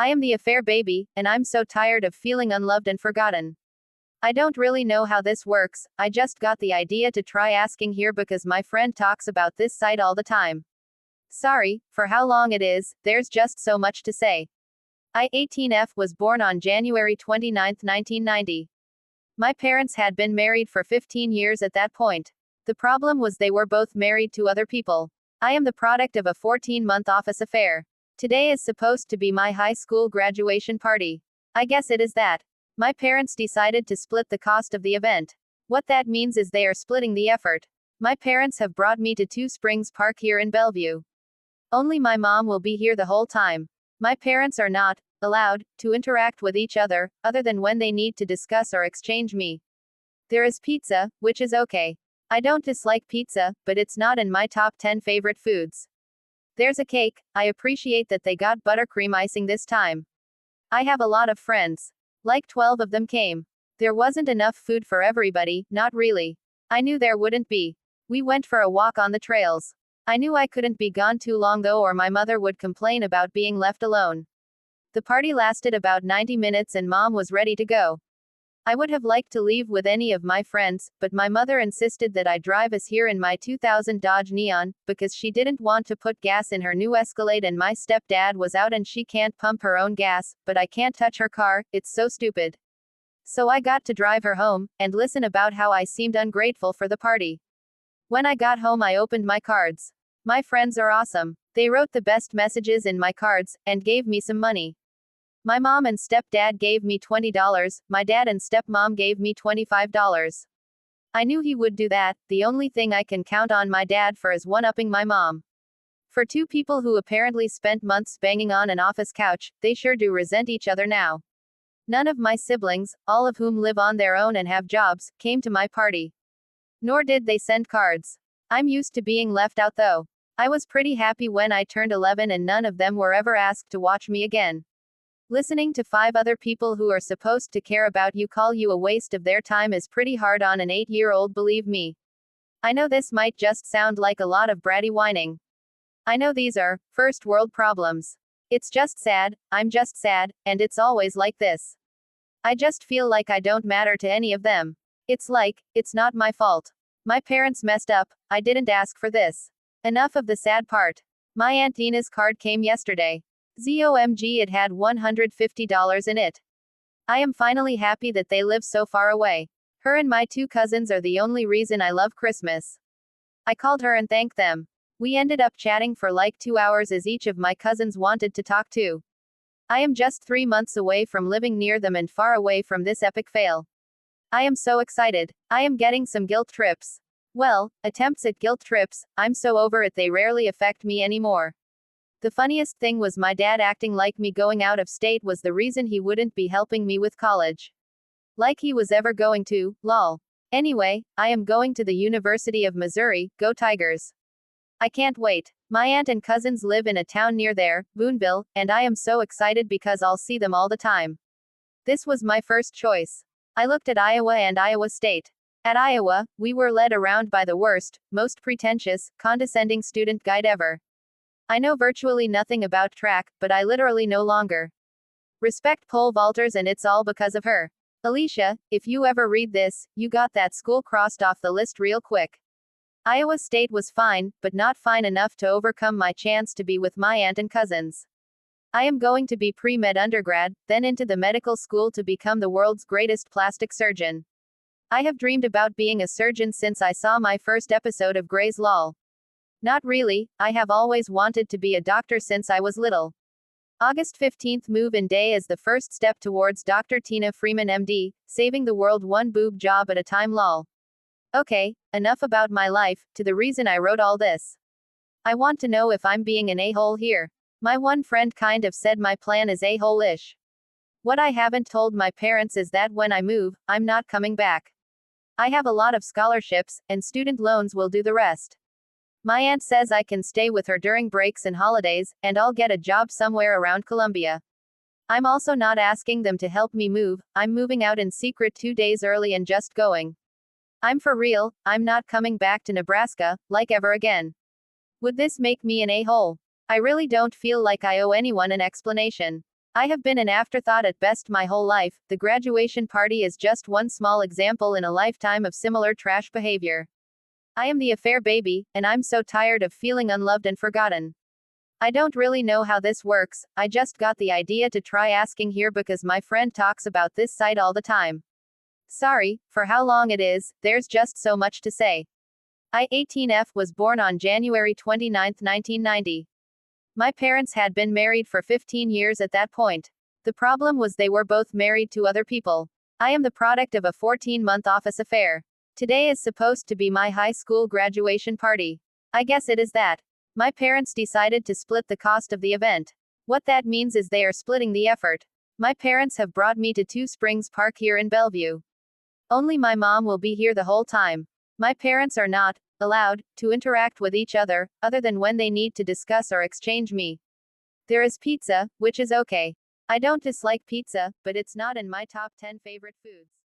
I am the affair baby, and I'm so tired of feeling unloved and forgotten. I don't really know how this works, I just got the idea to try asking here because my friend talks about this site all the time. Sorry, for how long it is, there's just so much to say. I-18F was born on January 29, 1990. My parents had been married for 15 years at that point. The problem was they were both married to other people. I am the product of a 14-month office affair. Today is supposed to be my high school graduation party. I guess it is that. My parents decided to split the cost of the event. What that means is they are splitting the effort. My parents have brought me to Two Springs Park here in Bellevue. Only my mom will be here the whole time. My parents are not allowed to interact with each other than when they need to discuss or exchange me. There is pizza, which is okay. I don't dislike pizza, but it's not in my top 10 favorite foods. There's a cake. I appreciate that they got buttercream icing this time. I have a lot of friends. Like 12 of them came. There wasn't enough food for everybody, not really. I knew there wouldn't be. We went for a walk on the trails. I knew I couldn't be gone too long though, or my mother would complain about being left alone. The party lasted about 90 minutes and mom was ready to go. I would have liked to leave with any of my friends, but my mother insisted that I drive us here in my 2000 Dodge Neon, because she didn't want to put gas in her new Escalade and my stepdad was out and she can't pump her own gas, but I can't touch her car, it's so stupid. So I got to drive her home, and listen about how I seemed ungrateful for the party. When I got home I opened my cards. My friends are awesome. They wrote the best messages in my cards, and gave me some money. My mom and stepdad gave me $20, my dad and stepmom gave me $25. I knew he would do that, the only thing I can count on my dad for is one-upping my mom. For two people who apparently spent months banging on an office couch, they sure do resent each other now. None of my siblings, all of whom live on their own and have jobs, came to my party. Nor did they send cards. I'm used to being left out though. I was pretty happy when I turned 11 and none of them were ever asked to watch me again. Listening to 5 other people who are supposed to care about you call you a waste of their time is pretty hard on an 8-year-old, believe me. I know this might just sound like a lot of bratty whining. I know these are first world problems. It's just sad, I'm just sad, and it's always like this. I just feel like I don't matter to any of them. It's like, it's not my fault. My parents messed up, I didn't ask for this. Enough of the sad part. My Aunt Dina's card came yesterday. ZOMG, it had $150 in it. I am finally happy that they live so far away. Her and my 2 cousins are the only reason I love Christmas. I called her and thanked them. We ended up chatting for like 2 hours as each of my cousins wanted to talk too. I am just 3 months away from living near them and far away from this epic fail. I am so excited. I am getting some guilt trips. Well, attempts at guilt trips, I'm so over it they rarely affect me anymore. The funniest thing was my dad acting like me going out of state was the reason he wouldn't be helping me with college. Like he was ever going to, lol. Anyway, I am going to the University of Missouri, go Tigers. I can't wait. My aunt and cousins live in a town near there, Boonville, and I am so excited because I'll see them all the time. This was my first choice. I looked at Iowa and Iowa State. At Iowa, we were led around by the worst, most pretentious, condescending student guide ever. I know virtually nothing about track, but I literally no longer respect pole vaulters, and it's all because of her. Alicia, if you ever read this, you got that school crossed off the list real quick. Iowa State was fine, but not fine enough to overcome my chance to be with my aunt and cousins. I am going to be pre-med undergrad, then into the medical school to become the world's greatest plastic surgeon. I have dreamed about being a surgeon since I saw my first episode of Grey's lol. Not really, I have always wanted to be a doctor since I was little. August 15th move-in day is the first step towards Dr. Tina Freeman MD, saving the world one boob job at a time lol. Okay, enough about my life, to the reason I wrote all this. I want to know if I'm being an a-hole here. My one friend kind of said my plan is a-hole-ish. What I haven't told my parents is that when I move, I'm not coming back. I have a lot of scholarships, and student loans will do the rest. My aunt says I can stay with her during breaks and holidays, and I'll get a job somewhere around Columbia. I'm also not asking them to help me move, I'm moving out in secret 2 days early and just going. I'm for real, I'm not coming back to Nebraska, like ever again. Would this make me an a-hole? I really don't feel like I owe anyone an explanation. I have been an afterthought at best my whole life. The graduation party is just one small example in a lifetime of similar trash behavior. I am the affair baby, and I'm so tired of feeling unloved and forgotten. I don't really know how this works, I just got the idea to try asking here because my friend talks about this site all the time. Sorry, for how long it is, there's just so much to say. I 18F was born on January 29, 1990. My parents had been married for 15 years at that point. The problem was they were both married to other people. I am the product of a 14-month office affair. Today is supposed to be my high school graduation party. I guess it is that. My parents decided to split the cost of the event. What that means is they are splitting the effort. My parents have brought me to 2 Springs Park here in Bellevue. Only my mom will be here the whole time. My parents are not allowed to interact with each other than when they need to discuss or exchange me. There is pizza, which is okay. I don't dislike pizza, but it's not in my top 10 favorite foods.